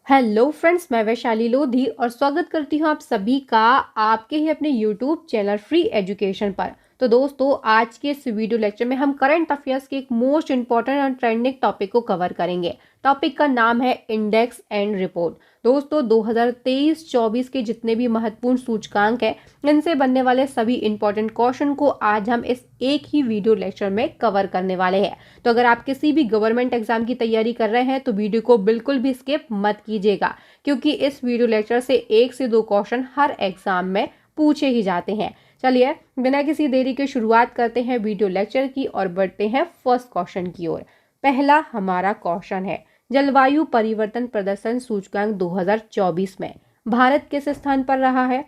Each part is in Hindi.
हेलो फ्रेंड्स, मैं वैशाली लोधी और स्वागत करती हूँ आप सभी का आपके ही अपने यूट्यूब चैनल फ्री एजुकेशन पर। तो दोस्तों, आज के इस वीडियो लेक्चर में हम करंट अफेयर्स के एक मोस्ट इंपॉर्टेंट और ट्रेंडिंग टॉपिक को कवर करेंगे। टॉपिक का नाम है इंडेक्स एंड रिपोर्ट। दोस्तों, 2023-24 के जितने भी महत्वपूर्ण सूचकांक है, इनसे बनने वाले सभी इंपॉर्टेंट क्वेश्चन को आज हम इस एक ही वीडियो लेक्चर में कवर करने वाले हैं। तो अगर आप किसी भी गवर्नमेंट एग्जाम की तैयारी कर रहे हैं तो वीडियो को बिल्कुल भी स्किप मत कीजिएगा, क्योंकि इस वीडियो लेक्चर से 1 से 2 क्वेश्चन हर एग्जाम में पूछे ही जाते हैं। चलिए, बिना किसी देरी के शुरुआत करते हैं वीडियो लेक्चर की और बढ़ते हैं फर्स्ट क्वेश्चन की ओर। पहला हमारा क्वेश्चन है, जलवायु परिवर्तन प्रदर्शन सूचकांक 2024 में भारत किस स्थान पर रहा है?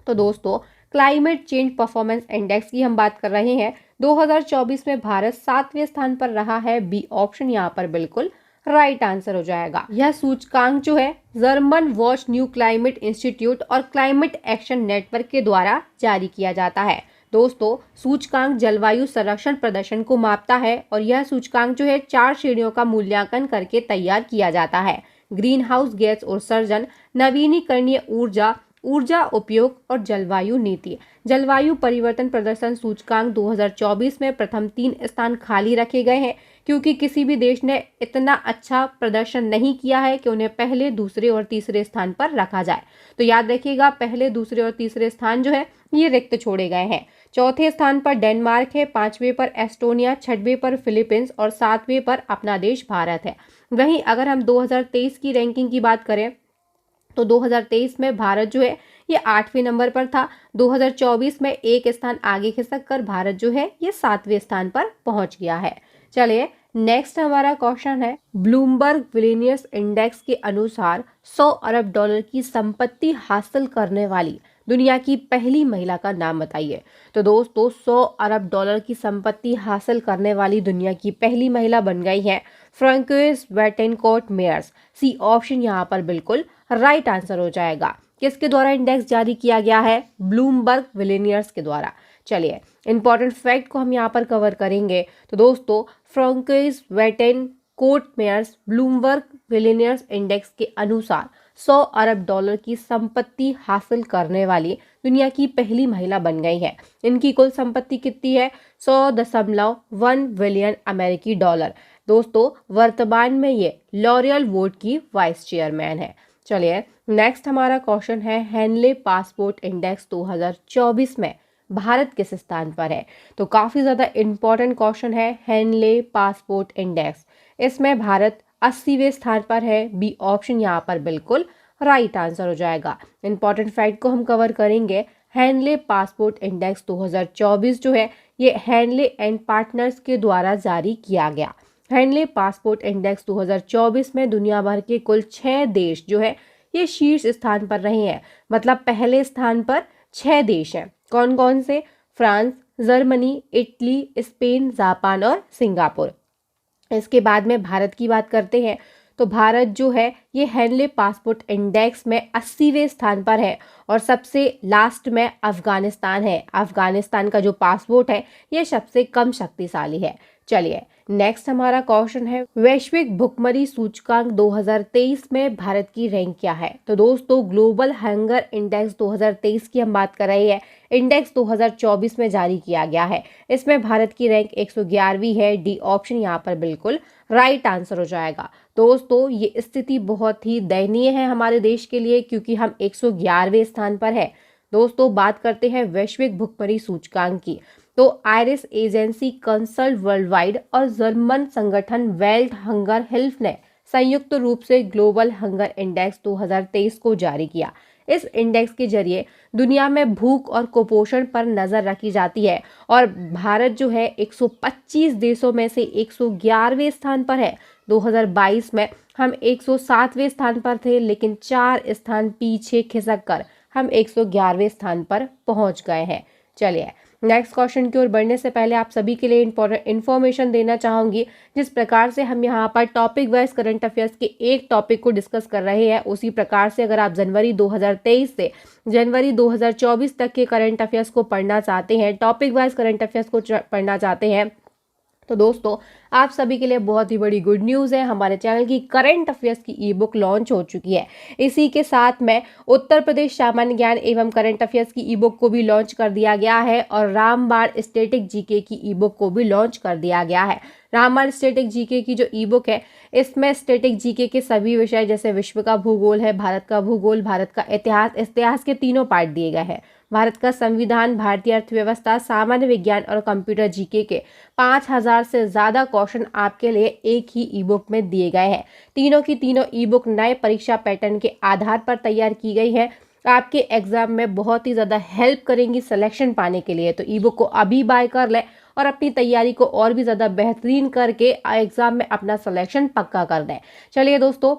तो दोस्तों, क्लाइमेट चेंज परफॉर्मेंस इंडेक्स की हम बात कर रहे हैं। 2024 में भारत 7वें स्थान पर रहा है। बी ऑप्शन यहाँ पर बिल्कुल राइट आंसर हो जाएगा। यह सूचकांक जो है German watch new climate institute और क्लाइमेट एक्शन नेटवर्क के द्वारा जारी किया जाता है। दोस्तों, सूचकांक जलवायु संरक्षण प्रदर्शन को मापता है और यह सूचकांक जो है 4 श्रेणियों का मूल्यांकन करके तैयार किया जाता है। ग्रीन हाउस गैस उत्सर्जन, नवीनीकरणीय ऊर्जा, ऊर्जा उपयोग और जलवायु नीति। जलवायु परिवर्तन प्रदर्शन सूचकांक 2024 में प्रथम 3 स्थान खाली रखे गए हैं, क्योंकि किसी भी देश ने इतना अच्छा प्रदर्शन नहीं किया है कि उन्हें पहले, दूसरे और तीसरे स्थान पर रखा जाए। तो याद रखिएगा, पहले, दूसरे और तीसरे स्थान जो है ये रिक्त छोड़े गए हैं। चौथे स्थान पर डेनमार्क है, 5वें पर एस्टोनिया, 6वें पर फिलीपींस और 7वें पर अपना देश भारत है। वहीं अगर हम 2023 की रैंकिंग की बात करें तो 2023 में भारत जो है ये 8वें नंबर पर था। 2024 में एक स्थान आगे खिसक कर भारत जो है ये 7वें स्थान पर पहुंच गया है। चलिए, नेक्स्ट हमारा क्वेश्चन है, ब्लूमबर्ग बिलियनियर्स इंडेक्स के अनुसार 100 अरब डॉलर की संपत्ति हासिल करने वाली दुनिया की पहली महिला का नाम बताइए। तो दोस्तों, 100 अरब डॉलर की संपत्ति हासिल करने वाली दुनिया की पहली महिला बन गई है François Bettencourt Myers. C option यहाँ पर बिल्कुल राइट आंसर हो जाएगा। किसके द्वारा इंडेक्स जारी किया गया है? ब्लूमबर्ग बिलियनियर्स के द्वारा। चलिए, इंपॉर्टेंट फैक्ट को हम यहाँ पर कवर करेंगे। तो दोस्तों, Françoise Bettencourt Meyers Bloomberg billionaires index के अनुसार 100 अरब डॉलर की संपत्ति हासिल करने वाली दुनिया की पहली महिला बन गई है। इनकी कुल संपत्ति कितनी है? 100.1 बिलियन अमेरिकी डॉलर। दोस्तों, वर्तमान में ये लॉरियल वोड की वाइस चेयरमैन है। चलिए, नेक्स्ट हमारा क्वेश्चन है, हेनले पासपोर्ट इंडेक्स 2024 में भारत किस स्थान पर है? तो काफी ज्यादा इंपॉर्टेंट क्वेश्चन है हेनले पासपोर्ट इंडेक्स। इसमें भारत 80वें स्थान पर है। बी ऑप्शन यहाँ पर बिल्कुल राइट आंसर हो जाएगा। इंपॉर्टेंट फैक्ट को हम कवर करेंगे। हेनले पासपोर्ट इंडेक्स 2024 जो है ये हेनले एंड पार्टनर्स के द्वारा जारी किया गया। हेनले पासपोर्ट इंडेक्स 2024 में दुनिया भर के कुल 6 देश जो है ये शीर्ष स्थान पर रहे हैं। मतलब पहले स्थान पर 6 देश हैं। कौन कौन से? France, Germany, Italy, Spain, Japan और सिंगापुर। इसके बाद में भारत की बात करते हैं तो भारत जो है ये हेनले पासपोर्ट इंडेक्स में 80वें स्थान पर है और सबसे लास्ट में अफगानिस्तान है। अफगानिस्तान का जो पासपोर्ट है ये सबसे कम शक्तिशाली है। चलिए, नेक्स्ट हमारा क्वेश्चन है, वैश्विक भुखमरी सूचकांक 2023 में भारत की रैंक क्या है? तो दोस्तों, ग्लोबल हंगर इंडेक्स 2023 की हम बात कर रहे हैं। इंडेक्स 2024 में जारी किया गया है। इसमें भारत की रैंक 111वीं है। डी ऑप्शन यहाँ पर बिल्कुल राइट आंसर हो जाएगा। दोस्तों, ये स्थिति बहुत ही दयनीय है हमारे देश के लिए, क्योंकि हम 111वें स्थान पर है। दोस्तों, बात करते हैं वैश्विक भुखमरी सूचकांक की। तो iris agency, consult world wide और जर्मन संगठन वेल्ट हंगर हिल्फ ने संयुक्त रूप से ग्लोबल हंगर इंडेक्स 2023 को जारी किया। इस इंडेक्स के जरिए दुनिया में भूख और कुपोषण पर नजर रखी जाती है और भारत जो है 125 देशों में से 111वें स्थान पर है। 2022 में हम 107वें स्थान पर थे, लेकिन 4 स्थान पीछे खिसक कर हम 111वें स्थान पर पहुंच गए हैं। चलिए, नेक्स्ट क्वेश्चन की ओर बढ़ने से पहले आप सभी के लिए इंपॉर्टेंट इन्फॉर्मेशन देना चाहूंगी। जिस प्रकार से हम यहाँ पर टॉपिक वाइज करंट अफेयर्स के एक टॉपिक को डिस्कस कर रहे हैं, उसी प्रकार से अगर आप जनवरी 2023 से जनवरी 2024 तक के करंट अफेयर्स को पढ़ना चाहते हैं, टॉपिक वाइज करंट अफेयर्स को पढ़ना चाहते हैं, तो दोस्तों, आप सभी के लिए बहुत ही बड़ी गुड न्यूज़ है, हमारे चैनल की करंट अफेयर्स की ई बुक लॉन्च हो चुकी है। इसी के साथ में उत्तर प्रदेश सामान्य ज्ञान एवं करंट अफेयर्स की ई बुक को भी लॉन्च कर दिया गया है और रामबाण स्टैटिक जीके की ई बुक को भी लॉन्च कर दिया गया है। रामबाण स्टैटिक जीके की जो ई बुक है, इसमें स्टैटिक जीके के सभी विषय जैसे विश्व का भूगोल है, भारत का भूगोल, भारत का इतिहास के तीनों पार्ट दिए गए हैं। भारत का संविधान, भारतीय अर्थव्यवस्था, सामान्य विज्ञान और कंप्यूटर जीके के 5000 से ज्यादा क्वेश्चन आपके लिए एक ही ई बुक में दिए गए हैं। तीनों की तीनों ई बुक नए परीक्षा पैटर्न के आधार पर तैयार की गई है, आपके एग्जाम में बहुत ही ज्यादा हेल्प करेंगी सिलेक्शन पाने के लिए। तो ई बुक को अभी बाय कर ले और अपनी तैयारी को और भी ज्यादा बेहतरीन करके एग्जाम में अपना सिलेक्शन पक्का कर दें। चलिए दोस्तों,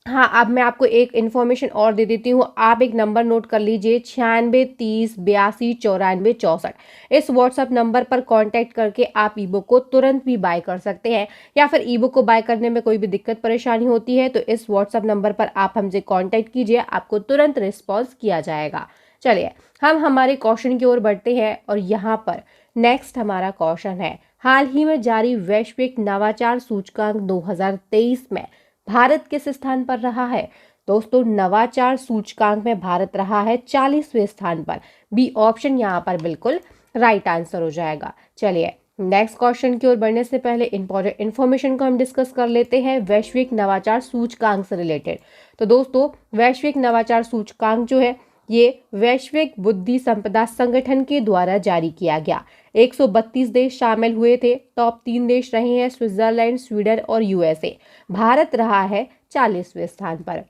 हाँ, अब मैं आपको एक इन्फॉर्मेशन और दे देती हूँ। आप एक नंबर नोट कर लीजिए, 9630829464। इस व्हाट्सएप नंबर पर कांटेक्ट करके आप ई बुक को तुरंत भी बाय कर सकते हैं, या फिर ई बुक को बाय करने में कोई भी दिक्कत परेशानी होती है तो इस व्हाट्सएप नंबर पर आप हमसे कांटेक्ट कीजिए, आपको तुरंत रिस्पॉन्स किया जाएगा। चलिए, हम हमारे क्वेश्चन की ओर बढ़ते हैं और यहाँ पर नेक्स्ट हमारा क्वेश्चन है, हाल ही में जारी वैश्विक नवाचार सूचकांक 2023 में भारत किस स्थान पर रहा है? दोस्तों, नवाचार सूचकांक में भारत रहा है 40वें स्थान पर। बी ऑप्शन यहाँ पर बिल्कुल राइट आंसर हो जाएगा। चलिए, नेक्स्ट क्वेश्चन की ओर बढ़ने से पहले इंपॉर्टेंट इन्फॉर्मेशन को हम डिस्कस कर लेते हैं वैश्विक नवाचार सूचकांक से रिलेटेड। तो दोस्तों, वैश्विक नवाचार सूचकांक जो है, ये वैश्विक बुद्धि संपदा संगठन के द्वारा जारी किया गया। 132 देश शामिल हुए थे। टॉप 3 देश रहे हैं स्विट्जरलैंड, स्वीडन और यूएसए। भारत रहा है 40वें स्थान पर।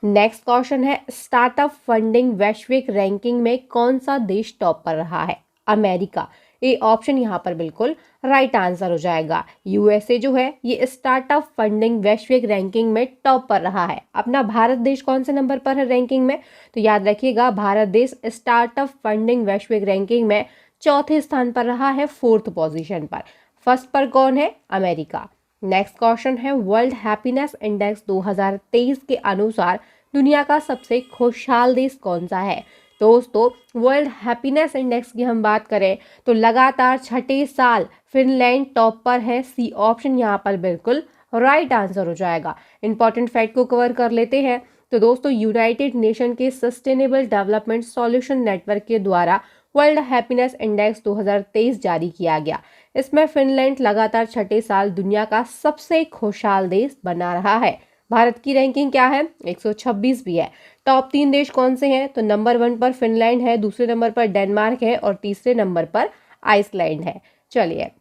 नेक्स्ट क्वेश्चन है, स्टार्टअप फंडिंग वैश्विक रैंकिंग में कौन सा देश टॉप पर रहा है? अमेरिका। ए ऑप्शन यहाँ पर बिल्कुल राइट आंसर हो जाएगा। यूएसए जो है, ये स्टार्टअप फंडिंग वैश्विक रैंकिंग में टॉप पर रहा है। अपना भारत देश कौन से नंबर पर है रैंकिंग में? तो याद रखिएगा, भारत देश स्टार्टअप फंडिंग वैश्विक रैंकिंग में चौथे स्थान पर रहा है, 4th पोजीशन पर। फर्स्ट पर कौन है? अमेरिका। नेक्स्ट क्वेश्चन है, वर्ल्ड हैप्पीनेस इंडेक्स 2023 के अनुसार दुनिया का सबसे खुशहाल देश कौन सा है? दोस्तों, वर्ल्ड हैप्पीनेस इंडेक्स की हम बात करें तो लगातार छठे साल फिनलैंड टॉप पर है। सी ऑप्शन यहाँ पर बिल्कुल राइट आंसर हो जाएगा। इंपॉर्टेंट फैक्ट को कवर कर लेते हैं। तो दोस्तों, यूनाइटेड नेशन के सस्टेनेबल डेवलपमेंट सॉल्यूशन नेटवर्क के द्वारा वर्ल्ड हैप्पीनेस इंडेक्स 2023 जारी किया गया। इसमें फिनलैंड लगातार छठे साल दुनिया का सबसे खुशहाल देश बना रहा है। भारत की रैंकिंग क्या है? 126 भी है। टॉप 3 देश कौन से हैं? तो नंबर 1 पर फिनलैंड है, दूसरे नंबर पर डेनमार्क है और तीसरे नंबर पर आइसलैंड है। चलिए,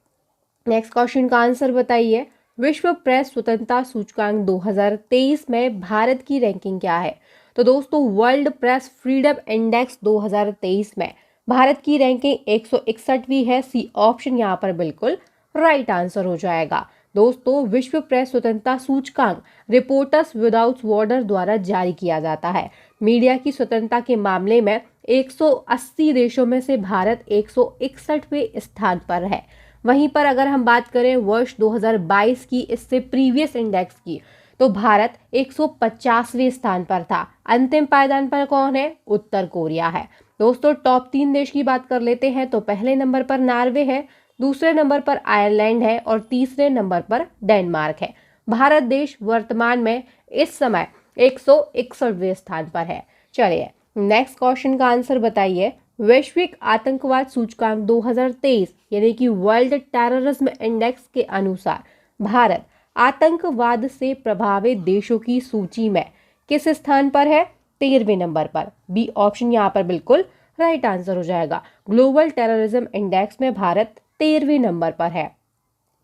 नेक्स्ट क्वेश्चन का आंसर बताइए। विश्व प्रेस स्वतंत्रता सूचकांक 2023 में भारत की रैंकिंग क्या है? तो दोस्तों, वर्ल्ड प्रेस फ्रीडम इंडेक्स 2023 में भारत की रैंकिंग 161वीं है। सी ऑप्शन यहाँ पर बिल्कुल राइट आंसर हो जाएगा। दोस्तों, विश्व प्रेस स्वतंत्रता सूचकांक रिपोर्टर्स विदाउट बॉर्डर द्वारा जारी किया जाता है। मीडिया की स्वतंत्रता के मामले में 180 देशों में से भारत 161वें स्थान पर है। वहीं पर अगर हम बात करें वर्ष 2022 की, इससे प्रीवियस इंडेक्स की, तो भारत 150वें स्थान पर था। अंतिम पायदान पर कौन है? उत्तर कोरिया है। दोस्तों, टॉप 3 देश की बात कर लेते हैं तो पहले नंबर पर नॉर्वे है, दूसरे नंबर पर आयरलैंड है और तीसरे नंबर पर डेनमार्क है। भारत देश वर्तमान में इस समय 161वें स्थान पर है। चलिए, नेक्स्ट क्वेश्चन का आंसर बताइए। वैश्विक आतंकवाद सूचकांक 2023 यानी कि वर्ल्ड टेररिज्म इंडेक्स के अनुसार भारत आतंकवाद से प्रभावित देशों की सूची में किस स्थान पर है? 13वें नंबर पर। बी ऑप्शन यहाँ पर बिल्कुल राइट आंसर हो जाएगा। ग्लोबल टेररिज्म इंडेक्स में भारत 13वें नंबर पर है।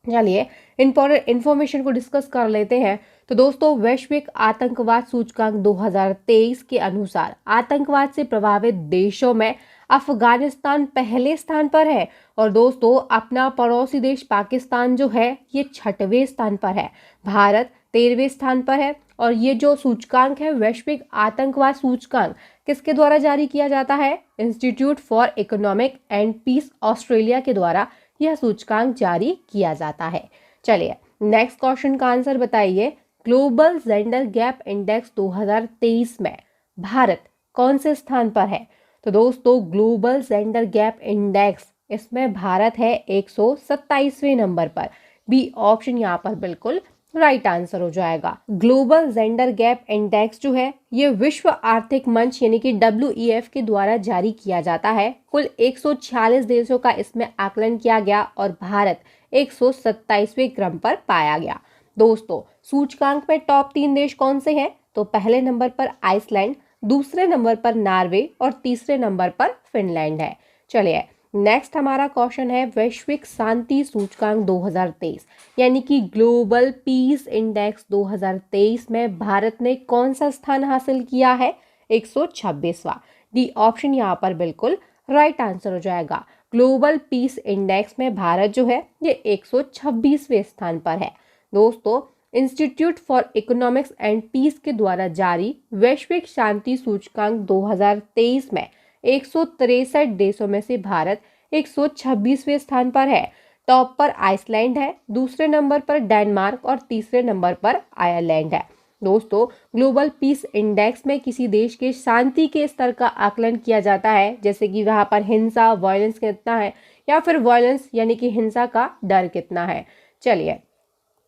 चलिए, इंपॉर्टेंट इन्फॉर्मेशन को डिस्कस कर लेते हैं। तो दोस्तों, वैश्विक आतंकवाद सूचकांक 2023 के अनुसार आतंकवाद से प्रभावित देशों में अफगानिस्तान पहले स्थान पर है और दोस्तों, अपना पड़ोसी देश पाकिस्तान जो है, ये 6वें स्थान पर है। भारत 13वें स्थान पर है। और ये जो सूचकांक है, वैश्विक आतंकवाद सूचकांक, किसके द्वारा जारी किया जाता है? Institute for economic and peace Australia के द्वारा यह सूचकांक जारी किया जाता है। चलिए, नेक्स्ट क्वेश्चन का आंसर बताइए। ग्लोबल जेंडर गैप इंडेक्स 2023 में भारत कौन से स्थान पर है? तो दोस्तों, ग्लोबल जेंडर गैप इंडेक्स इसमें भारत है 127वें नंबर पर। बी ऑप्शन यहाँ पर बिल्कुल राइट आंसर हो जाएगा। ग्लोबल जेंडर गैप इंडेक्स जो है ये विश्व आर्थिक मंच यानी कि WEF के द्वारा जारी किया जाता है। कुल 146 देशों का इसमें आकलन किया गया और भारत 127वें क्रम पर पाया गया। दोस्तों, सूचकांक में टॉप 3 देश कौन से हैं? तो पहले नंबर पर आइसलैंड, दूसरे नंबर पर नॉर्वे और तीसरे नंबर पर फिनलैंड है। चलिए नेक्स्ट हमारा क्वेश्चन है वैश्विक शांति सूचकांक 2023 यानी कि ग्लोबल पीस इंडेक्स 2023 में भारत ने कौन सा स्थान हासिल किया है? 126वां। डी ऑप्शन यहाँ पर बिल्कुल राइट आंसर हो जाएगा। ग्लोबल पीस इंडेक्स में भारत जो है ये 126वें स्थान पर है। दोस्तों, institute for economics and peace के द्वारा जारी वैश्विक शांति सूचकांक 2023 में 163 देशों में से भारत 126वें स्थान पर है। टॉप पर आइसलैंड है, दूसरे नंबर पर डेनमार्क और तीसरे नंबर पर आयरलैंड है। दोस्तों, ग्लोबल पीस इंडेक्स में किसी देश के शांति के स्तर का आकलन किया जाता है, जैसे कि वहां पर हिंसा वायलेंस कितना है या फिर वायलेंस यानी कि हिंसा का डर कितना है। चलिए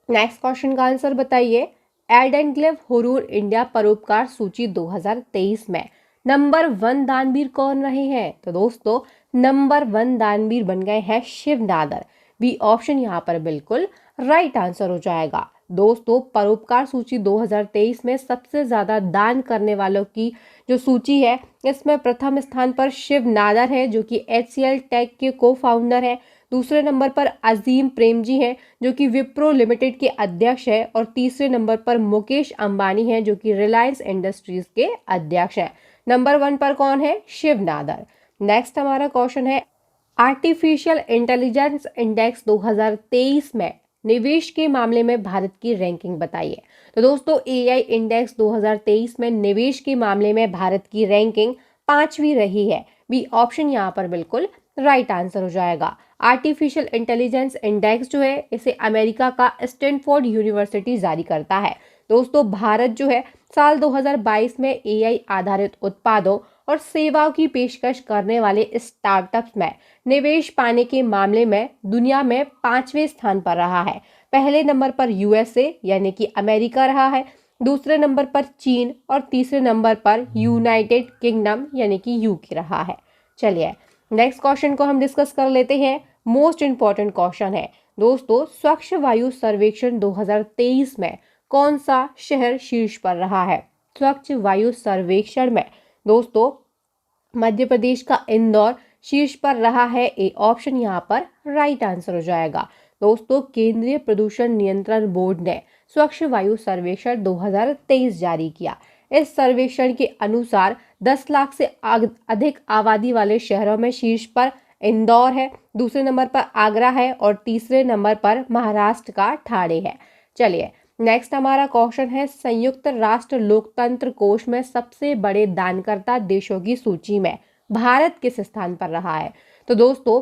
नेक्स्ट क्वेश्चन का आंसर बताइए। एडेनक्लेव हुरूर इंडिया परोपकार सूची 2023 में नंबर 1 दानवीर कौन रहे हैं? तो दोस्तों, नंबर 1 दानवीर बन गए हैं शिव नादर। बी ऑप्शन यहाँ पर बिल्कुल राइट आंसर हो जाएगा। दोस्तों, परोपकार सूची 2023 में सबसे ज्यादा दान करने वालों की जो सूची है इसमें प्रथम स्थान पर शिव नादर है जो कि HCL टेक के को फाउंडर है। दूसरे नंबर पर अजीम प्रेमजी हैं जो कि विप्रो लिमिटेड के अध्यक्ष है और तीसरे नंबर पर मुकेश अंबानी हैं जो कि रिलायंस इंडस्ट्रीज के अध्यक्ष हैं। नंबर 1 पर कौन है? शिव नादर। नेक्स्ट हमारा क्वेश्चन है आर्टिफिशियल इंटेलिजेंस इंडेक्स 2023 में निवेश के मामले में भारत की रैंकिंग बताइए। तो दोस्तों, AI इंडेक्स 2023 में निवेश के मामले में भारत की रैंकिंग 5वीं रही है। बी ऑप्शन यहाँ पर बिल्कुल राइट आंसर हो जाएगा। आर्टिफिशियल इंटेलिजेंस इंडेक्स जो है इसे अमेरिका का स्टैनफोर्ड यूनिवर्सिटी जारी करता है। दोस्तों, भारत जो है साल 2022 में AI आधारित उत्पादों और सेवाओं की पेशकश करने वाले स्टार्टअप्स में निवेश पाने के मामले में दुनिया में 5वें स्थान पर रहा है। पहले नंबर पर USA यानी कि अमेरिका रहा है, दूसरे नंबर पर चीन और तीसरे नंबर पर यूनाइटेड किंगडम यानी कि UK रहा है। चलिए नेक्स्ट क्वेश्चन को हम डिस्कस कर लेते हैं। मोस्ट इंपॉर्टेंट क्वेश्चन है दोस्तों, स्वच्छ वायु सर्वेक्षण 2023 में कौन सा शहर शीर्ष पर रहा है? स्वच्छ वायु सर्वेक्षण में दोस्तों मध्य प्रदेश का इंदौर शीर्ष पर रहा है। ए ऑप्शन यहाँ पर राइट आंसर हो जाएगा। दोस्तों, केंद्रीय प्रदूषण नियंत्रण बोर्ड ने स्वच्छ वायु सर्वेक्षण 2023 जारी किया। इस सर्वेक्षण के अनुसार 10 लाख से अधिक आबादी वाले शहरों में शीर्ष पर इंदौर है, दूसरे नंबर पर आगरा है और तीसरे नंबर पर महाराष्ट्र का ठाणे है। चलिए नेक्स्ट हमारा क्वेश्चन है संयुक्त राष्ट्र लोकतंत्र कोष में सबसे बड़े दानकर्ता देशों की सूची में भारत किस स्थान पर रहा है? तो दोस्तों,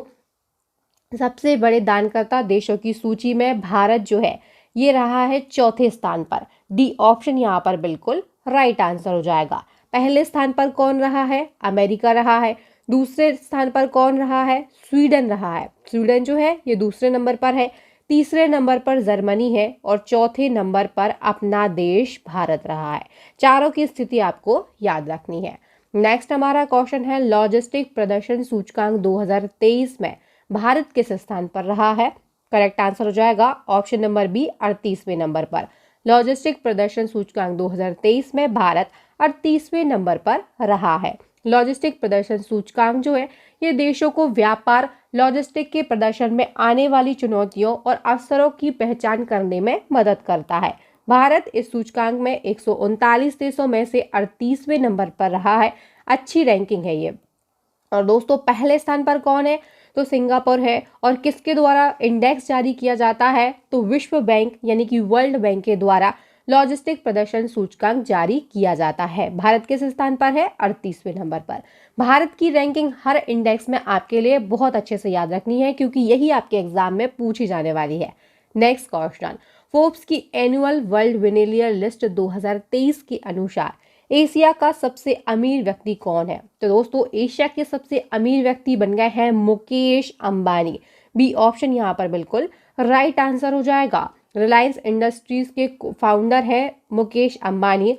सबसे बड़े दानकर्ता देशों की सूची में भारत जो है ये रहा है 4थे स्थान पर। डी ऑप्शन यहाँ पर बिल्कुल राइट आंसर हो जाएगा। पहले स्थान पर कौन रहा है? अमेरिका रहा है। दूसरे स्थान पर कौन रहा है? स्वीडन रहा है। स्वीडन जो है ये दूसरे नंबर पर है। तीसरे नंबर पर जर्मनी है और चौथे नंबर पर अपना देश भारत रहा है। चारों की स्थिति आपको याद रखनी है। नेक्स्ट हमारा क्वेश्चन है लॉजिस्टिक प्रदर्शन सूचकांक 2023 में भारत किस स्थान पर रहा है? करेक्ट आंसर हो जाएगा ऑप्शन नंबर बी 38वें नंबर पर। लॉजिस्टिक प्रदर्शन सूचकांक 2023 में भारत 38वें नंबर पर रहा है। लॉजिस्टिक प्रदर्शन सूचकांक जो है ये देशों को व्यापार लॉजिस्टिक के प्रदर्शन में आने वाली चुनौतियों और अवसरों की पहचान करने में मदद करता है। भारत इस सूचकांक में 139 देशों में से 38वें नंबर पर रहा है। अच्छी रैंकिंग है ये। और दोस्तों, पहले स्थान पर कौन है? तो सिंगापुर है। और किसके द्वारा इंडेक्स जारी किया जाता है? तो विश्व बैंक यानी कि वर्ल्ड बैंक के द्वारा लॉजिस्टिक प्रदर्शन सूचकांक जारी किया जाता है। भारत किस स्थान पर है? 38वें नंबर पर। भारत की रैंकिंग हर इंडेक्स में आपके लिए बहुत अच्छे से याद रखनी है क्योंकि यही आपके एग्जाम में पूछी जाने वाली है। नेक्स्ट क्वेश्चन, फोर्ब्स की एनुअल वर्ल्ड विनेलियर लिस्ट 2023 के अनुसार एशिया का सबसे अमीर व्यक्ति कौन है? तो दोस्तों एशिया के सबसे अमीर व्यक्ति बन गए हैं मुकेश अंबानी। बी ऑप्शन यहाँ पर बिल्कुल राइट आंसर हो जाएगा। रिलायंस इंडस्ट्रीज के फाउंडर हैं मुकेश अंबानी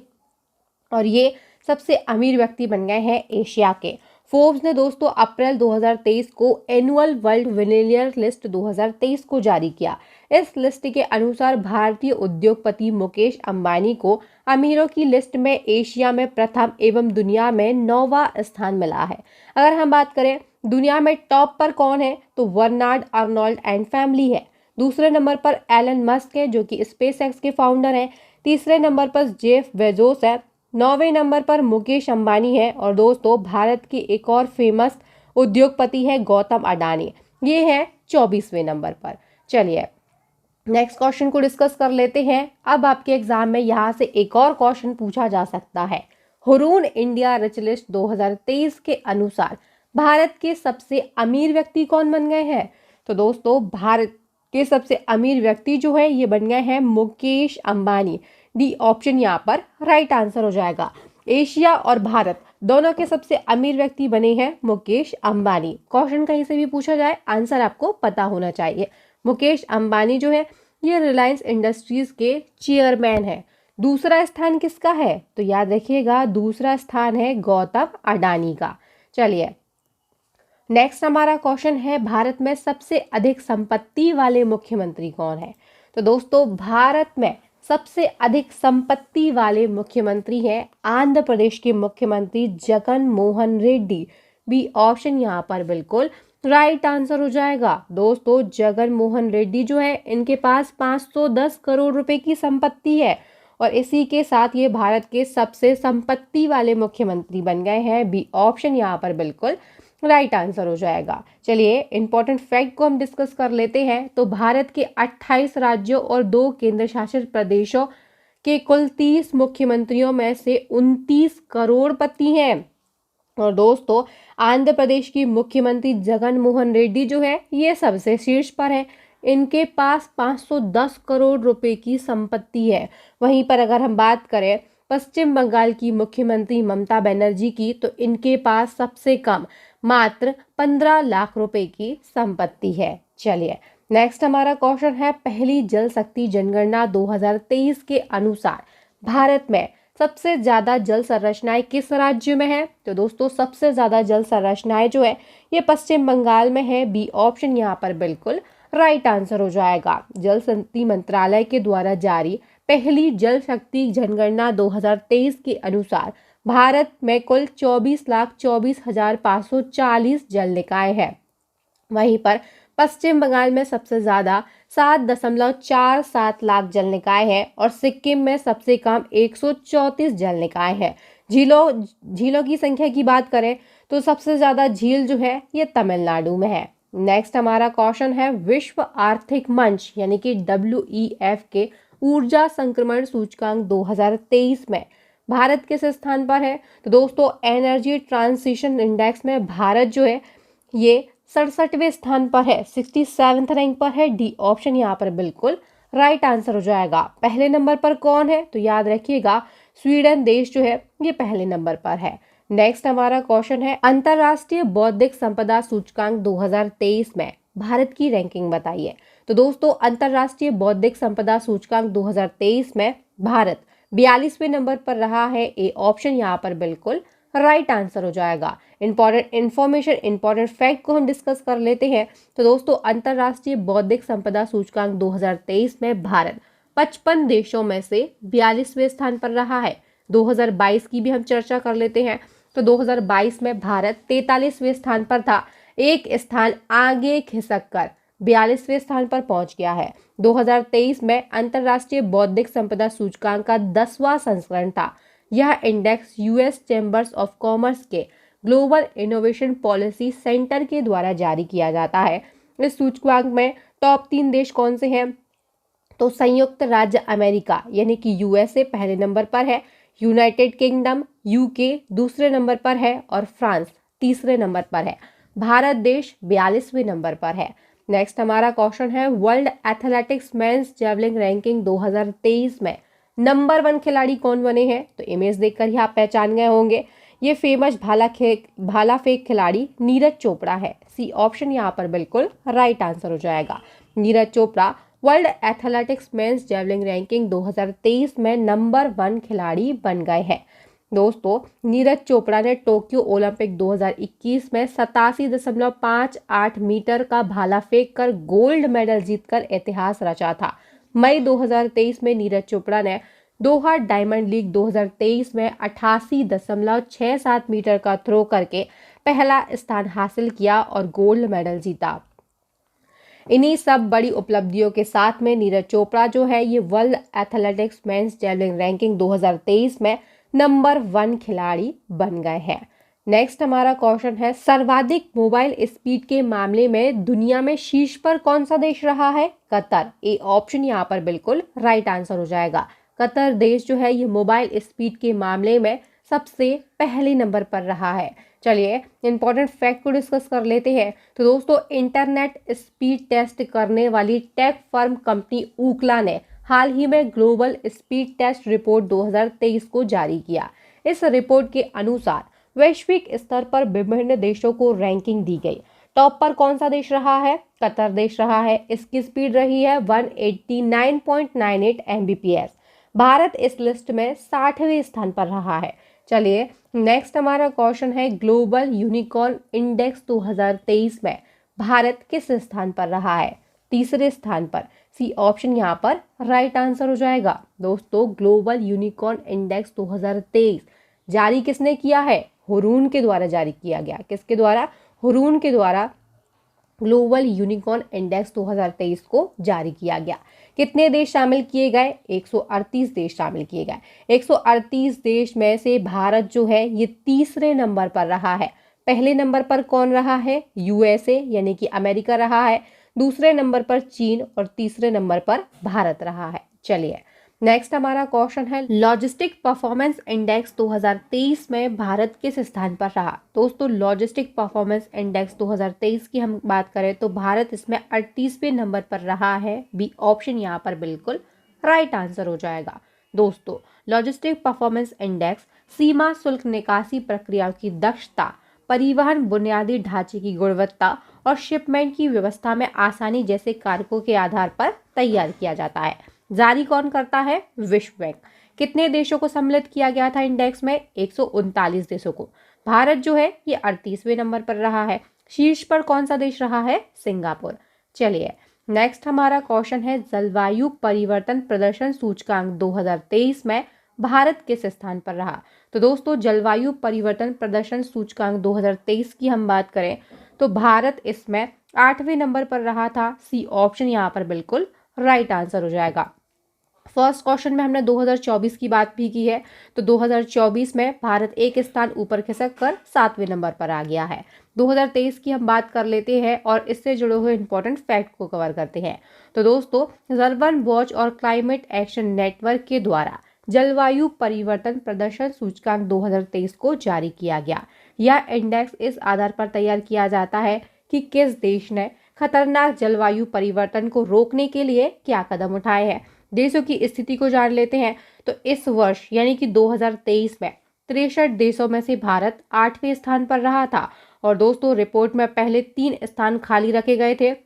और ये सबसे अमीर व्यक्ति बन गए हैं एशिया के। फोर्ब्स ने दोस्तों अप्रैल 2023 को एनुअल वर्ल्ड मिलियनियर लिस्ट 2023 को जारी किया। इस लिस्ट के अनुसार भारतीय उद्योगपति मुकेश अंबानी को अमीरों की लिस्ट में एशिया में प्रथम एवं दुनिया में 9वां स्थान मिला है। अगर हम बात करें दुनिया में टॉप पर कौन है, तो बर्नार्ड अर्नोल्ड एंड फैमिली है। दूसरे नंबर पर एलन मस्क है जो कि स्पेसएक्स के फाउंडर हैं। तीसरे नंबर पर जेफ बेजोस है। 9वें नंबर पर मुकेश अंबानी है और दोस्तों भारत के एक और फेमस उद्योगपति है गौतम अडानी, ये है 24वें नंबर पर। चलिए नेक्स्ट क्वेश्चन को डिस्कस कर लेते हैं। अब आपके एग्जाम में यहाँ से एक और क्वेश्चन पूछा जा सकता है। हुरून इंडिया रिच लिस्ट 2023 के अनुसार भारत के सबसे अमीर व्यक्ति कौन बन गए हैं? तो दोस्तों भारत के सबसे अमीर व्यक्ति जो है ये बन गए हैं मुकेश अंबानी। डी ऑप्शन यहाँ पर राइट आंसर हो जाएगा। एशिया और भारत दोनों के सबसे अमीर व्यक्ति बने हैं मुकेश अंबानी। क्वेश्चन कहीं से भी पूछा जाए आंसर आपको पता होना चाहिए। मुकेश अंबानी जो है ये रिलायंस इंडस्ट्रीज के चेयरमैन है। दूसरा स्थान किसका है? तो याद रखिएगा दूसरा स्थान है गौतम अडानी का। चलिए नेक्स्ट हमारा क्वेश्चन है भारत में सबसे अधिक संपत्ति वाले मुख्यमंत्री कौन है? तो दोस्तों भारत में सबसे अधिक संपत्ति वाले मुख्यमंत्री हैं आंध्र प्रदेश के मुख्यमंत्री जगन मोहन रेड्डी। बी ऑप्शन यहाँ पर बिल्कुल राइट आंसर हो जाएगा। दोस्तों जगन मोहन रेड्डी जो है इनके पास 510 करोड़ रुपए की संपत्ति है और इसी के साथ ये भारत के सबसे संपत्ति वाले मुख्यमंत्री बन गए हैं। बी ऑप्शन यहाँ पर बिल्कुल राइट आंसर हो जाएगा। चलिए इंपॉर्टेंट फैक्ट को हम डिस्कस कर लेते हैं। तो भारत के 28 राज्यों और 2 केंद्र शासित प्रदेशों के कुल 30 मुख्यमंत्रियों में से 29 करोड़पति हैं और दोस्तों आंध्र प्रदेश की मुख्यमंत्री जगन मोहन रेड्डी जो है ये सबसे शीर्ष पर है। इनके पास 510 करोड़ रुपए की संपत्ति है। वहीं पर अगर हम बात करें पश्चिम बंगाल की मुख्यमंत्री ममता बनर्जी की, तो इनके पास सबसे कम मात्र 15 लाख रुपए की संपत्ति है। चलिए नेक्स्ट हमारा क्वेश्चन है पहली जल शक्ति जनगणना 2023 के अनुसार भारत में सबसे ज्यादा जल संरचनाएं किस राज्य में है? तो दोस्तों सबसे ज्यादा जल संरचनाएं जो है ये पश्चिम बंगाल में है। बी ऑप्शन यहाँ पर बिल्कुल राइट आंसर हो जाएगा। जल शक्ति मंत्रालय के द्वारा जारी पहली जल शक्ति जनगणना 2023 के अनुसार भारत में कुल 24,24,540 जल निकाय है। वहीं पर पश्चिम बंगाल में सबसे ज्यादा 7.47 लाख जल निकाय है और सिक्किम में सबसे कम 134 जल निकाय है। झीलों की संख्या की बात करें तो सबसे ज्यादा झील जो है ये तमिलनाडु में है। नेक्स्ट हमारा क्वेश्चन है विश्व आर्थिक मंच यानी कि WEF के ऊर्जा संक्रमण सूचकांक 2023 में भारत किस स्थान पर है? तो दोस्तों एनर्जी ट्रांसिशन इंडेक्स में भारत जो है ये 67वें स्थान पर है, 67th रैंक पर है। डी ऑप्शन यहाँ पर बिल्कुल राइट आंसर हो जाएगा। पहले नंबर पर कौन है? तो याद रखिएगा स्वीडन देश जो है ये पहले नंबर पर है। नेक्स्ट हमारा क्वेश्चन है अंतरराष्ट्रीय बौद्धिक संपदा सूचकांक 2023 में भारत की रैंकिंग बताइए। तो दोस्तों अंतरराष्ट्रीय बौद्धिक संपदा सूचकांक 2023 में भारत 42वें नंबर पर रहा है। ए ऑप्शन यहाँ पर बिल्कुल राइट आंसर हो जाएगा। इंपॉर्टेंट इन्फॉर्मेशन इंपॉर्टेंट फैक्ट को हम डिस्कस कर लेते हैं। तो दोस्तों अंतरराष्ट्रीय बौद्धिक संपदा सूचकांक 2023 में भारत 55 देशों में से 42वें स्थान पर रहा है। 2022 की भी हम चर्चा कर लेते हैं। तो 2022 में भारत 43वें स्थान पर था, एक स्थान आगे खिसक कर 42वें स्थान पर पहुंच गया है। 2023 में अंतरराष्ट्रीय बौद्धिक संपदा सूचकांक का 10वां संस्करण था। यह index US chambers of commerce के ग्लोबल इनोवेशन पॉलिसी सेंटर के द्वारा जारी किया जाता है। इस सूचकांक में टॉप 3 देश कौन से हैं? तो संयुक्त राज्य अमेरिका यानी कि यूएसए पहले नंबर पर है, यूनाइटेड किंगडम यूके दूसरे नंबर पर है और फ्रांस तीसरे नंबर पर है। भारत देश 42वें नंबर पर है। नेक्स्ट हमारा क्वेश्चन है world athletics men's javelin ranking 2023 में नंबर 1 खिलाड़ी कौन बने हैं? तो इमेज देखकर ही आप पहचान गए होंगे, ये फेमस भाला फेंक खिलाड़ी नीरज चोपड़ा है। सी ऑप्शन यहाँ पर बिल्कुल राइट आंसर हो जाएगा। Neeraj Chopra world athletics men's javelin ranking 2023 में नंबर 1 खिलाड़ी बन गए हैं। दोस्तों, नीरज चोपड़ा ने टोक्यो ओलंपिक 2021 में 87.58 मीटर का भाला फेंक कर गोल्ड मेडल जीतकर इतिहास रचा था। मई 2023 में नीरज चोपड़ा ने दोहा डायमंड लीग 2023 में 88.67 मीटर का थ्रो करके पहला स्थान हासिल किया और गोल्ड मेडल जीता। इन्हीं सब बड़ी उपलब्धियों के साथ में नीरज चोपड़ा जो है ये world athletics men's javelin ranking 2023 में नंबर 1 खिलाड़ी बन गए हैं। नेक्स्ट हमारा क्वेश्चन है, सर्वाधिक मोबाइल स्पीड के मामले में दुनिया में शीर्ष पर कौन सा देश रहा है? कतर। ए ऑप्शन यहाँ पर बिल्कुल राइट आंसर हो जाएगा। कतर देश जो है ये मोबाइल स्पीड के मामले में सबसे पहले नंबर पर रहा है। चलिए इंपॉर्टेंट फैक्ट को डिस्कस कर लेते हैं। तो दोस्तों, इंटरनेट स्पीड टेस्ट करने वाली टेक फर्म कंपनी ऊकला ने हाल ही में ग्लोबल स्पीड टेस्ट रिपोर्ट 2023 को जारी किया। इस रिपोर्ट के अनुसार वैश्विक स्तर पर विभिन्न देशों को रैंकिंग दी गई। टॉप पर कौन सा देश रहा है? कतर देश रहा है। इसकी स्पीड रही है 189.98 Mbps। भारत इस लिस्ट में 60वें स्थान पर रहा है। चलिए नेक्स्ट हमारा क्वेश्चन है, ग्लोबल यूनिकॉर्न इंडेक्स 2023 में भारत किस स्थान पर रहा है? तीसरे स्थान पर। सी ऑप्शन यहाँ पर राइट आंसर हो जाएगा। दोस्तों, ग्लोबल यूनिकॉर्न इंडेक्स 2023 जारी किसने किया है? हुरून के द्वारा जारी किया गया। किसके द्वारा? हुरून के द्वारा ग्लोबल यूनिकॉर्न इंडेक्स 2023 को जारी किया गया। कितने देश शामिल किए गए? 138 देश शामिल किए गए। 138 देश में से भारत जो है ये तीसरे नंबर पर रहा है। पहले नंबर पर कौन रहा है? यूएसए यानी कि अमेरिका रहा है। दूसरे नंबर पर चीन और तीसरे नंबर पर भारत रहा है। चलिए नेक्स्ट हमारा क्वेश्चन है, लॉजिस्टिक परफॉर्मेंस इंडेक्स 2023 में भारत किस स्थान पर रहा? दोस्तों, लॉजिस्टिक परफॉर्मेंस इंडेक्स 2023 की हम बात करें तो भारत इसमें 38वें नंबर पर रहा है। बी ऑप्शन यहाँ पर बिल्कुल राइट आंसर हो जाएगा। दोस्तों, लॉजिस्टिक परफॉर्मेंस इंडेक्स सीमा शुल्क निकासी प्रक्रियाओं की दक्षता, परिवहन बुनियादी ढांचे की गुणवत्ता और शिपमेंट की व्यवस्था में आसानी जैसे कारकों के आधार पर तैयार किया जाता है। जारी कौन करता है? विश्व बैंक। कितने देशों को सम्मिलित किया गया था इंडेक्स में? 139 देशों को। भारत जो है ये 38वें नंबर पर रहा है। शीर्ष पर कौन सा देश रहा है? सिंगापुर। चलिए नेक्स्ट हमारा क्वेश्चन है, जलवायु परिवर्तन प्रदर्शन सूचकांक 2023 में भारत किस स्थान पर रहा? तो दोस्तों, जलवायु परिवर्तन प्रदर्शन सूचकांक 2023 की हम बात करें तो भारत इसमें 8वें नंबर पर रहा था। सी ऑप्शन यहाँ पर बिल्कुल राइट आंसर हो जाएगा। फर्स्ट क्वेश्चन में हमने 2024 की बात भी की है, तो 2024 में भारत एक स्थान ऊपर खिसक कर 7वें नंबर पर आ गया है। 2023 की हम बात कर लेते हैं और इससे जुड़े हुए इंपॉर्टेंट फैक्ट को कवर करते हैं। तो दोस्तों, अर्बन वॉच और क्लाइमेट एक्शन नेटवर्क के द्वारा जलवायु परिवर्तन प्रदर्शन सूचकांक 2023 को जारी किया गया। यह इंडेक्स इस आधार पर तैयार किया जाता है कि किस देश ने खतरनाक जलवायु परिवर्तन को रोकने के लिए क्या कदम उठाए हैं। देशों की स्थिति को जान लेते हैं तो इस वर्ष यानी कि 2023 में 63 देशों में से भारत 8वें स्थान पर रहा था। और दोस्तों, रिपोर्ट में पहले 3 स्थान खाली रखे गए थे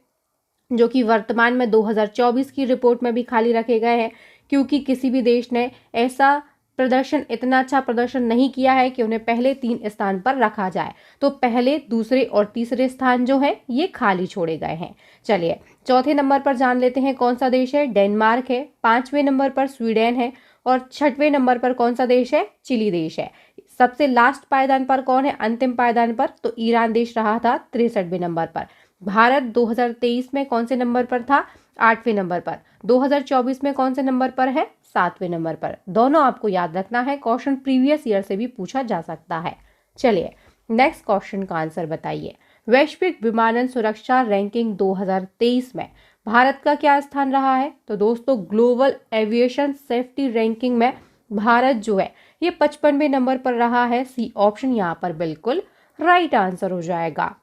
जो कि वर्तमान में 2024 की रिपोर्ट में भी खाली रखे गए हैं, क्योंकि किसी भी देश ने ऐसा इतना अच्छा प्रदर्शन नहीं किया है कि उन्हें पहले 3 स्थान पर रखा जाए। तो पहले, दूसरे और तीसरे स्थान जो है ये खाली छोड़े गए हैं। चलिए चौथे नंबर पर जान लेते हैं कौन सा देश है? डेनमार्क है। 5वें नंबर पर स्वीडन है और 6वें नंबर पर कौन सा देश है? चिली देश है। सबसे लास्ट पायदान पर कौन है? अंतिम पायदान पर तो ईरान देश रहा था 63वें नंबर पर। भारत 2023 में कौन से नंबर पर था? 8वें नंबर पर। 2024 में कौन से नंबर पर है? 7वें नंबर पर। दोनों आपको याद रखना है, क्वेश्चन प्रीवियस ईयर से भी पूछा जा सकता है। चलिए नेक्स्ट क्वेश्चन का आंसर बताइए। वैश्विक विमानन सुरक्षा रैंकिंग 2023 में भारत का क्या स्थान रहा है? तो दोस्तों, ग्लोबल एविएशन सेफ्टी रैंकिंग में भारत जो है ये 55वें नंबर पर रहा है। सी ऑप्शन यहाँ पर बिल्कुल राइट आंसर हो जाएगा।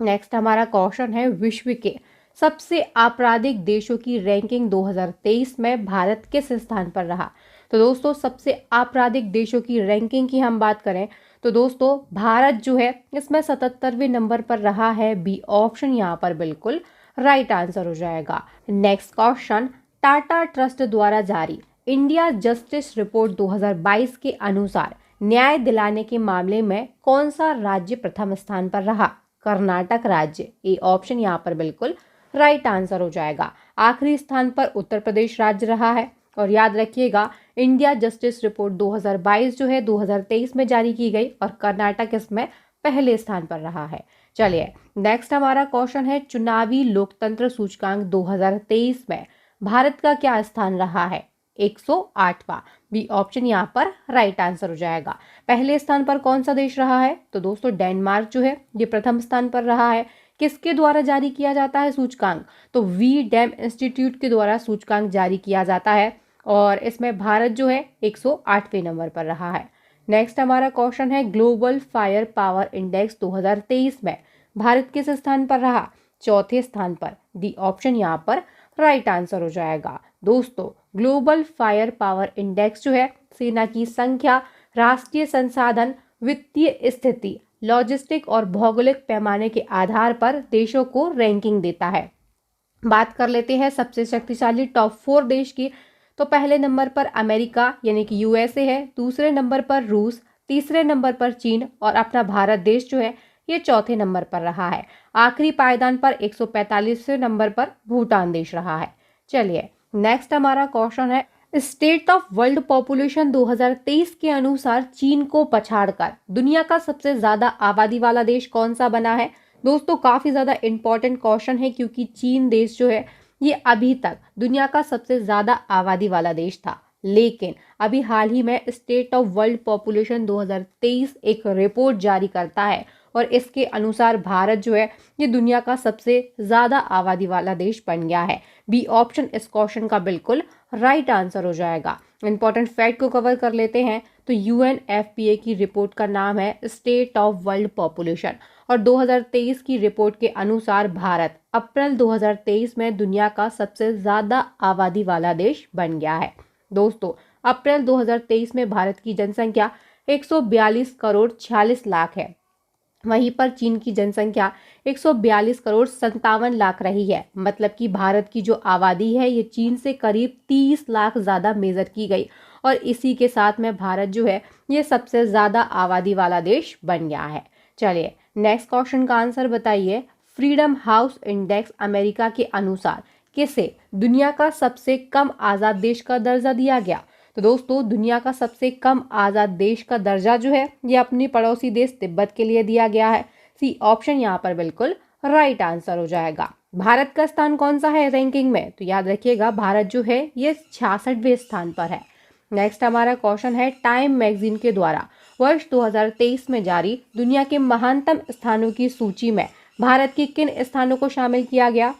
नेक्स्ट हमारा क्वेश्चन है, विश्व के सबसे आपराधिक देशों की रैंकिंग 2023 में भारत किस स्थान पर रहा? तो दोस्तों सबसे आपराधिक देशों की रैंकिंग की हम बात करें तो दोस्तों भारत जो है इसमें 77वें नंबर पर रहा है। बी ऑप्शन यहाँ पर बिल्कुल राइट आंसर हो जाएगा। नेक्स्ट क्वेश्चन, टाटा ट्रस्ट द्वारा जारी इंडिया जस्टिस रिपोर्ट 2022 के अनुसार न्याय दिलाने के मामले में कौन सा राज्य प्रथम स्थान पर रहा? कर्नाटक राज्य। ए ऑप्शन यहाँ पर बिल्कुल राइट आंसर हो जाएगा। आखिरी स्थान पर उत्तर प्रदेश राज्य रहा है। और याद रखिएगा इंडिया जस्टिस रिपोर्ट 2022 जो है 2023 में जारी की गई और कर्नाटक इसमें पहले स्थान पर रहा है। चलिए नेक्स्ट हमारा क्वेश्चन है, चुनावी लोकतंत्र सूचकांक 2023 में भारत का क्या स्थान रहा है? 108वां। बी ऑप्शन यहाँ पर राइट आंसर हो जाएगा। पहले स्थान पर कौन सा देश रहा है? तो दोस्तों डेनमार्क जो है ये प्रथम स्थान पर रहा है। किसके द्वारा जारी किया जाता है सूचकांक? तो वी डैम इंस्टीट्यूट के द्वारा सूचकांक जारी किया जाता है और इसमें भारत जो है 108वें नंबर पर रहा है। नेक्स्ट हमारा क्वेश्चन है, ग्लोबल फायर पावर इंडेक्स 2023 में भारत किस स्थान पर रहा? चौथे स्थान पर। डी ऑप्शन यहाँ पर राइट आंसर हो जाएगा। दोस्तों ग्लोबल फायर पावर इंडेक्स जो है सेना की संख्या, राष्ट्रीय संसाधन, वित्तीय स्थिति, लॉजिस्टिक और भौगोलिक पैमाने के आधार पर देशों को रैंकिंग देता है। बात कर लेते हैं सबसे शक्तिशाली टॉप 4 देश की। तो पहले नंबर पर अमेरिका यानी कि यूएसए है, दूसरे नंबर पर रूस, तीसरे नंबर पर चीन और अपना भारत देश जो है ये चौथे नंबर पर रहा है। आखिरी पायदान पर 145वें नंबर पर भूटान देश रहा है। चलिए नेक्स्ट हमारा क्वेश्चन है, स्टेट ऑफ वर्ल्ड पॉपुलेशन 2023 के अनुसार चीन को पछाड़कर दुनिया का सबसे ज्यादा आबादी वाला देश कौन सा बना है? दोस्तों काफी ज्यादा इंपॉर्टेंट क्वेश्चन है क्योंकि चीन देश जो है ये अभी तक दुनिया का सबसे ज्यादा आबादी वाला देश था, लेकिन अभी हाल ही में स्टेट ऑफ वर्ल्ड पॉपुलेशन 2023 एक रिपोर्ट जारी करता है और इसके अनुसार भारत जो है ये दुनिया का सबसे ज्यादा आबादी वाला देश बन गया है। बी ऑप्शन इस क्वेश्चन का बिल्कुल राइट आंसर हो जाएगा। इंपॉर्टेंट फैक्ट को कवर कर लेते हैं तो यूएनएफपीए की रिपोर्ट का नाम है स्टेट ऑफ वर्ल्ड पॉपुलेशन और 2023 की रिपोर्ट के अनुसार भारत अप्रैल 2023 में दुनिया का सबसे ज्यादा आबादी वाला देश बन गया है। दोस्तों अप्रैल 2023 में भारत की जनसंख्या 142 करोड़ 46 लाख है। वहीं पर चीन की जनसंख्या 142 करोड़ 57 लाख रही है। मतलब कि भारत की जो आबादी है ये चीन से करीब 30 लाख ज़्यादा मेज़र की गई और इसी के साथ में भारत जो है ये सबसे ज़्यादा आबादी वाला देश बन गया है। चलिए नेक्स्ट क्वेश्चन का आंसर बताइए। फ्रीडम हाउस इंडेक्स अमेरिका के अनुसार किसे दुनिया का सबसे कम आज़ाद देश का दर्जा दिया गया? तो दोस्तों दुनिया का सबसे कम आज़ाद देश का दर्जा जो है ये अपनी पड़ोसी देश तिब्बत के लिए दिया गया है। सी ऑप्शन यहाँ पर बिल्कुल राइट आंसर हो जाएगा। भारत का स्थान कौन सा है रैंकिंग में? तो याद रखिएगा भारत जो है ये 66वें स्थान पर है। नेक्स्ट हमारा क्वेश्चन है, टाइम मैगजीन के द्वारा वर्ष 2023 में जारी दुनिया के महानतम स्थानों की सूची में भारत के किन स्थानों को शामिल किया गया?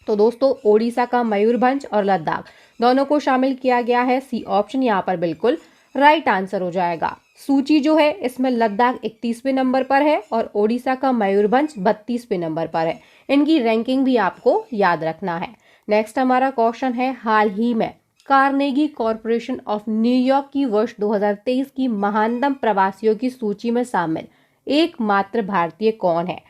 तो दोस्तों ओडिशा का मयूरभंज और लद्दाख दोनों को शामिल किया गया है। सी ऑप्शन यहाँ पर बिल्कुल राइट आंसर हो जाएगा। सूची जो है इसमें लद्दाख 31वें नंबर पर है और ओडिशा का मयूरभंज 32वें नंबर पर है। इनकी रैंकिंग भी आपको याद रखना है। नेक्स्ट हमारा क्वेश्चन है, हाल ही में कार्नेगी कॉरपोरेशन ऑफ न्यूयॉर्क की वर्ष 2023 की महानतम प्रवासियों की सूची में शामिल एकमात्र भारतीय कौन है?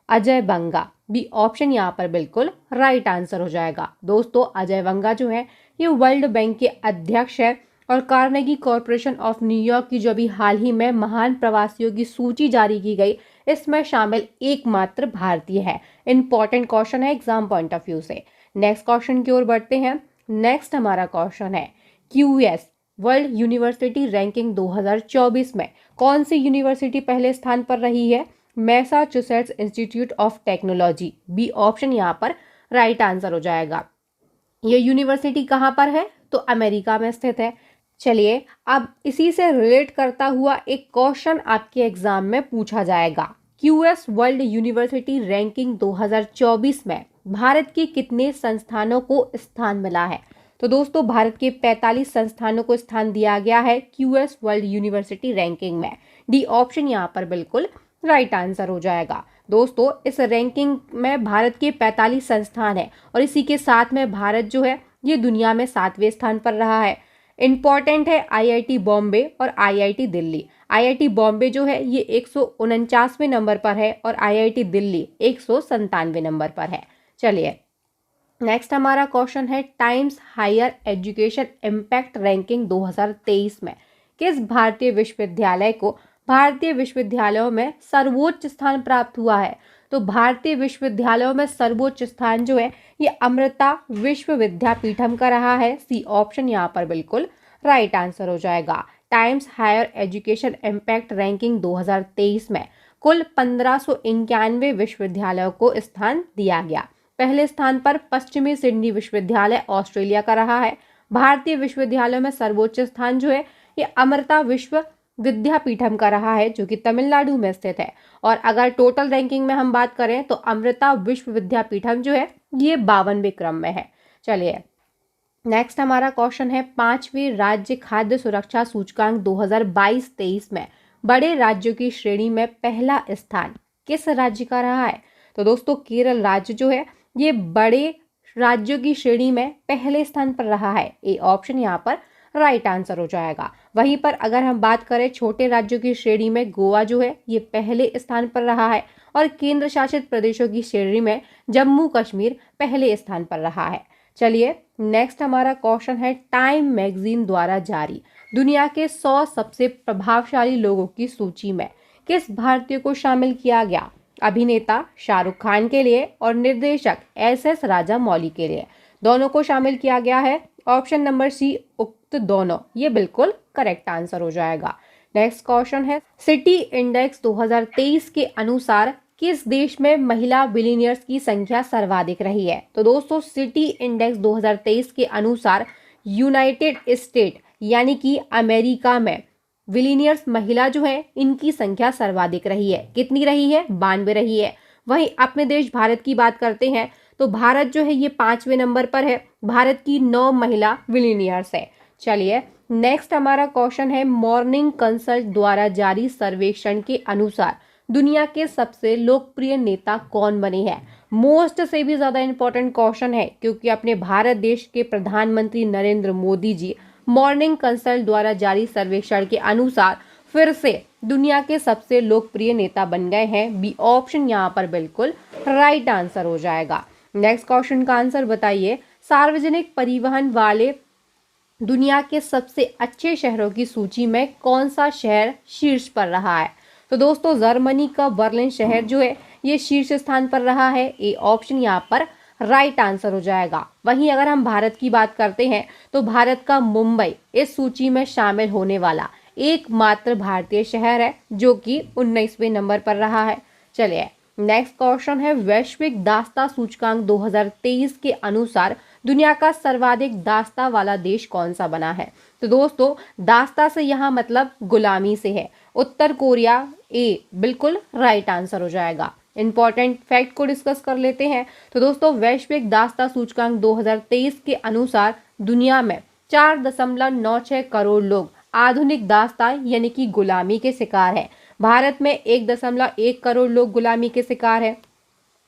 अजय बंगा। बी ऑप्शन यहाँ पर बिल्कुल राइट आंसर हो जाएगा। दोस्तों अजय बंगा जो है ये वर्ल्ड बैंक के अध्यक्ष है और कार्नेगी कॉरपोरेशन ऑफ न्यूयॉर्क की जो अभी हाल ही में महान प्रवासियों की सूची जारी की गई इसमें शामिल एकमात्र भारतीय है। इंपॉर्टेंट क्वेश्चन है एग्जाम पॉइंट ऑफ व्यू से। नेक्स्ट क्वेश्चन की ओर बढ़ते हैं। नेक्स्ट हमारा क्वेश्चन है, क्यूएस वर्ल्ड यूनिवर्सिटी रैंकिंग 2024 में कौन सी यूनिवर्सिटी पहले स्थान पर रही है? Massachusetts institute of technology. B option यहाँ पर राइट आंसर हो जाएगा। ये यूनिवर्सिटी कहाँ पर है? तो अमेरिका में स्थित है। चलिए अब इसी से रिलेट करता हुआ एक क्वेश्चन आपके एग्जाम में पूछा जाएगा। क्यूएस वर्ल्ड यूनिवर्सिटी रैंकिंग 2024 में भारत के कितने संस्थानों को स्थान मिला है? तो दोस्तों भारत के 45 संस्थानों को स्थान दिया गया है क्यूएस वर्ल्ड यूनिवर्सिटी रैंकिंग में। डी ऑप्शन यहाँ पर बिल्कुल राइट आंसर हो जाएगा। दोस्तों इस रैंकिंग में भारत के 45 संस्थान है और इसी के साथ में भारत जो है ये दुनिया में 7वें स्थान पर रहा है। इम्पॉर्टेंट है आईआईटी बॉम्बे और आईआईटी दिल्ली। आईआईटी बॉम्बे जो है ये 149वें नंबर पर है और आईआईटी दिल्ली 197वें नंबर पर है। चलिए नेक्स्ट हमारा क्वेश्चन है, Times higher education impact ranking 2023 में किस भारतीय विश्वविद्यालय को भारतीय विश्वविद्यालयों में सर्वोच्च स्थान प्राप्त हुआ है? तो भारतीय विश्वविद्यालयों में सर्वोच्च स्थान जो है ये अमृता विश्व विद्यापीठम का रहा है। सी ऑप्शन यहाँ पर बिल्कुल राइट आंसर हो जाएगा। Times higher education impact ranking 2023 में कुल 1591 विश्वविद्यालयों को स्थान दिया गया। पहले स्थान पर पश्चिमी सिडनी विश्वविद्यालय ऑस्ट्रेलिया का रहा है। भारतीय विश्वविद्यालयों में सर्वोच्च स्थान जो है ये अमृता विश्व विद्यापीठम का रहा है जो कि तमिलनाडु में स्थित है। और अगर टोटल रैंकिंग में हम बात करें तो अमृता विश्व विद्यापीठम जो है ये 52वें क्रम में है। चलिए नेक्स्ट हमारा क्वेश्चन है, 5वीं राज्य खाद्य सुरक्षा सूचकांक 2022-23 में बड़े राज्यों की श्रेणी में पहला स्थान किस राज्य का रहा है? तो दोस्तों केरल राज्य जो है ये बड़े राज्यों की श्रेणी में पहले स्थान पर रहा है। ए ऑप्शन यहाँ पर राइट आंसर हो जाएगा। वहीं पर अगर हम बात करें छोटे राज्यों की श्रेणी में गोवा जो है ये पहले स्थान पर रहा है और केंद्र शासित प्रदेशों की श्रेणी में जम्मू कश्मीर पहले स्थान पर रहा है। चलिए नेक्स्ट हमारा क्वेश्चन है, टाइम मैगजीन द्वारा जारी दुनिया के 100 सबसे प्रभावशाली लोगों की सूची में किस भारतीय को शामिल किया गया? अभिनेता शाहरुख खान के लिए और निर्देशक एस राजामौली के लिए, दोनों को शामिल किया गया है। ऑप्शन नंबर सी उक्त दोनों, ये बिल्कुल करेक्ट आंसर हो जाएगा। नेक्स्ट क्वेश्चन है, सिटी इंडेक्स 2023 के अनुसार किस देश में महिला बिलियनियर्स की संख्या सर्वाधिक रही है? तो दोस्तों सिटी इंडेक्स 2023 के अनुसार यूनाइटेड स्टेट यानी कि अमेरिका में बिलियनियर्स महिला जो है इनकी संख्या सर्वाधिक रही है। कितनी रही है? 92 रही है। वहीं अपने देश भारत की बात करते हैं तो भारत जो है ये 5वें नंबर पर है। भारत की 9 महिला बिलियनियर्स है। चलिए नेक्स्ट हमारा क्वेश्चन है, मॉर्निंग कंसल्ट द्वारा जारी सर्वेक्षण के अनुसार दुनिया के सबसे लोकप्रिय नेता कौन बने हैं? मोस्ट से भी ज्यादा इंपॉर्टेंट क्वेश्चन है क्योंकि अपने भारत देश के प्रधानमंत्री नरेंद्र मोदी जी मॉर्निंग कंसल्ट द्वारा जारी सर्वेक्षण के अनुसार फिर से दुनिया के सबसे लोकप्रिय नेता बन गए हैं। बी ऑप्शन यहाँ पर बिल्कुल राइट आंसर हो जाएगा। नेक्स्ट क्वेश्चन का आंसर बताइए, सार्वजनिक परिवहन वाले दुनिया के सबसे अच्छे शहरों की सूची में कौन सा शहर शीर्ष पर रहा है? तो दोस्तों जर्मनी का बर्लिन शहर जो है ये शीर्ष स्थान पर रहा है। ए ऑप्शन यहाँ पर राइट आंसर हो जाएगा। वहीं अगर हम भारत की बात करते हैं तो भारत का मुंबई इस सूची में शामिल होने वाला एकमात्र भारतीय शहर है जो कि 19वें नंबर पर रहा है। चलिए नेक्स्ट क्वेश्चन है, वैश्विक दास्ता सूचकांक 2023 के अनुसार दुनिया का सर्वाधिक दास्ता वाला देश कौन सा बना है? तो दोस्तों दास्ता से यहाँ मतलब गुलामी से है। उत्तर कोरिया, ए बिल्कुल राइट आंसर हो जाएगा। इंपॉर्टेंट फैक्ट को डिस्कस कर लेते हैं। तो दोस्तों वैश्विक दास्ता सूचकांक 2023 के अनुसार दुनिया में 4.96 करोड़ लोग आधुनिक दास्ता यानी कि गुलामी के शिकार हैं। भारत में 1.1 करोड़ लोग गुलामी के शिकार हैं।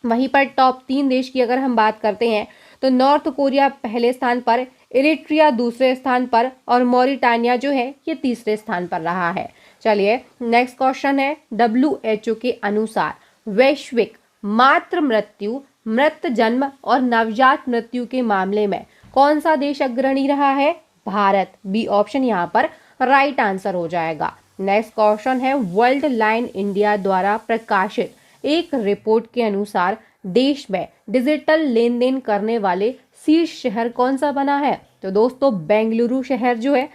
वहीं पर टॉप 3 देश की अगर हम बात करते हैं तो नॉर्थ कोरिया पहले स्थान पर, इरिट्रिया दूसरे स्थान पर और मॉरिटानिया जो है ये तीसरे स्थान पर रहा है। चलिए नेक्स्ट क्वेश्चन है, WHO के अनुसार वैश्विक मातृ मृत्यु, मृत जन्म और नवजात मृत्यु के मामले में कौन सा देश अग्रणी रहा है? भारत। बी ऑप्शन यहाँ पर राइट आंसर हो जाएगा। नेक्स्ट क्वेश्चन है, वर्ल्ड लाइन इंडिया द्वारा प्रकाशित एक रिपोर्ट के अनुसार देश में डिजिटल लेन देन करने वाले शीर्ष शहर कौन सा बना है? तो दोस्तों बेंगलुरु शहर जो है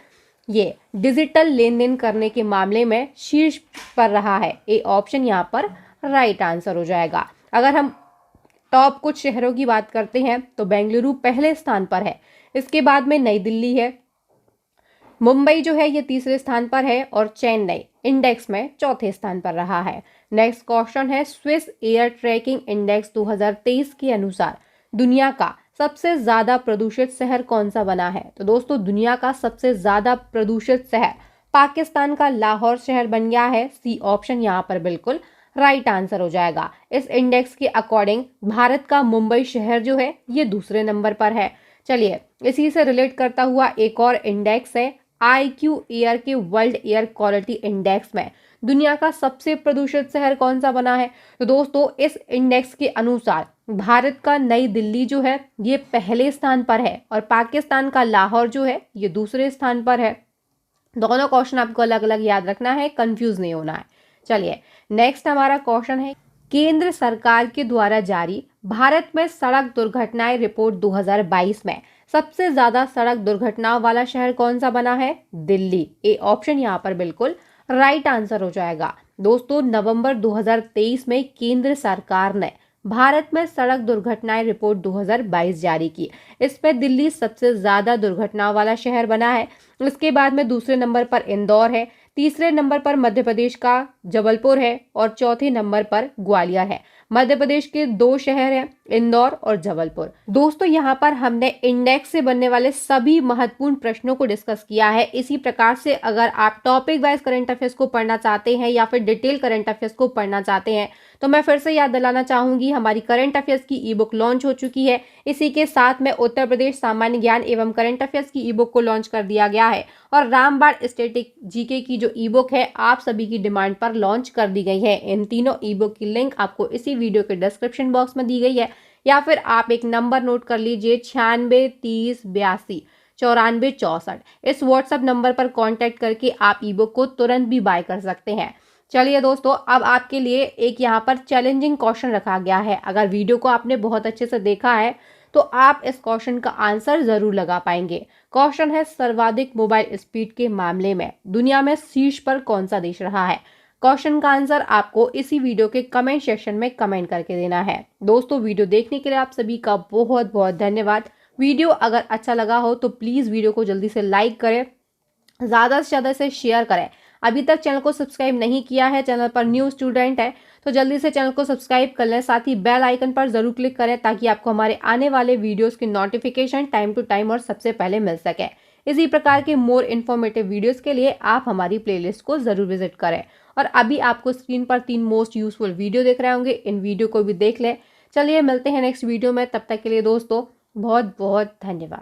ये डिजिटल लेन देन करने के मामले में शीर्ष पर रहा है। ए ऑप्शन यहाँ पर राइट आंसर हो जाएगा। अगर हम टॉप कुछ शहरों की बात करते हैं तो बेंगलुरु पहले स्थान पर है। इसके बाद में नई दिल्ली है, मुंबई जो है ये तीसरे स्थान पर है और चेन्नई इंडेक्स में चौथे स्थान पर रहा है। नेक्स्ट क्वेश्चन है, स्विस एयर ट्रैकिंग इंडेक्स 2023 के अनुसार दुनिया का सबसे ज्यादा प्रदूषित शहर कौन सा बना है? तो दोस्तों दुनिया का सबसे ज्यादा प्रदूषित शहर पाकिस्तान का लाहौर शहर बन गया है। सी ऑप्शन यहाँ पर बिल्कुल राइट आंसर हो जाएगा। इस इंडेक्स के अकॉर्डिंग भारत का मुंबई शहर जो है ये दूसरे नंबर पर है। चलिए इसी से रिलेट करता हुआ एक और इंडेक्स है IQ एयर के वर्ल्ड एयर क्वालिटी इंडेक्स में दुनिया का सबसे प्रदूषित शहर कौन सा बना है। तो दोस्तों इस इंडेक्स के अनुसार भारत का नई दिल्ली जो है ये पहले स्थान पर है और पाकिस्तान का लाहौर जो है ये दूसरे स्थान पर है। दोनों क्वेश्चन आपको अलग अलग याद रखना है, कंफ्यूज नहीं होना है। चलिए नेक्स्ट हमारा क्वेश्चन है, केंद्र सरकार के द्वारा जारी भारत में सड़क दुर्घटनाएं रिपोर्ट 2022 में सबसे ज्यादा सड़क दुर्घटनाओं वाला शहर कौन सा बना है। दिल्ली। ए ऑप्शन यहाँ पर बिल्कुल राइट आंसर हो जाएगा। दोस्तों नवंबर 2023 में केंद्र सरकार ने भारत में सड़क दुर्घटनाएं रिपोर्ट 2022 जारी की। इसमें दिल्ली सबसे ज्यादा दुर्घटनाओं वाला शहर बना है। इसके बाद में दूसरे नंबर पर इंदौर है, तीसरे नंबर पर मध्य प्रदेश का जबलपुर है और चौथे नंबर पर ग्वालियर है। मध्य प्रदेश के 2 शहर हैं, इंदौर और जबलपुर। दोस्तों यहाँ पर हमने इंडेक्स से बनने वाले सभी महत्वपूर्ण प्रश्नों को डिस्कस किया है। इसी प्रकार से अगर आप टॉपिक वाइज करंट अफेयर्स को पढ़ना चाहते हैं या फिर डिटेल करंट अफेयर्स को पढ़ना चाहते हैं तो मैं फिर से याद दिलाना चाहूंगी, हमारी करंट अफेयर्स की ई बुक लॉन्च हो चुकी है। इसी के साथ में उत्तर प्रदेश सामान्य ज्ञान एवं करंट अफेयर्स की ई बुक को लॉन्च कर दिया गया है और रामबाण स्टैटिक जीके की जो ई बुक है आप सभी की डिमांड पर लॉन्च कर दी गई है। इन तीनों ई बुक की लिंक आपको इसी वीडियो के डिस्क्रिप्शन बॉक्स में दी गई है या फिर आप एक नंबर नोट कर लीजिए 96 30 82 94 64। इस व्हाट्सएप नंबर पर कांटेक्ट करके आप ई बुक को तुरंत भी बाय कर सकते हैं। चलिए दोस्तों अब आपके लिए एक यहाँ पर चैलेंजिंग क्वेश्चन रखा गया है। अगर वीडियो को आपने बहुत अच्छे से देखा है तो आप इस क्वेश्चन का आंसर जरूर लगा पाएंगे। क्वेश्चन है, सर्वाधिक मोबाइल स्पीड के मामले में दुनिया में शीर्ष पर कौन सा देश रहा है। क्वेश्चन का आंसर आपको इसी वीडियो के कमेंट सेक्शन में कमेंट करके देना है। दोस्तों वीडियो देखने के लिए आप सभी का बहुत बहुत धन्यवाद। वीडियो अगर अच्छा लगा हो तो प्लीज वीडियो को जल्दी से लाइक करें, ज्यादा से ज्यादा इसे शेयर करें। अभी तक चैनल को सब्सक्राइब नहीं किया है, चैनल पर न्यू स्टूडेंट है तो जल्दी से चैनल को सब्सक्राइब कर लें। साथ ही बेल आइकन पर जरूर क्लिक करें ताकि आपको हमारे आने वाले वीडियोस की नोटिफिकेशन टाइम टू टाइम और सबसे पहले मिल सके। इसी प्रकार के मोर इन्फॉर्मेटिव वीडियोस के लिए आप हमारी प्लेलिस्ट को जरूर विजिट करें। और अभी आपको स्क्रीन पर 3 मोस्ट यूजफुल वीडियो दिख रहे होंगे, इन वीडियो को भी देख लें। चलिए मिलते हैं नेक्स्ट वीडियो में, तब तक के लिए दोस्तों बहुत बहुत धन्यवाद।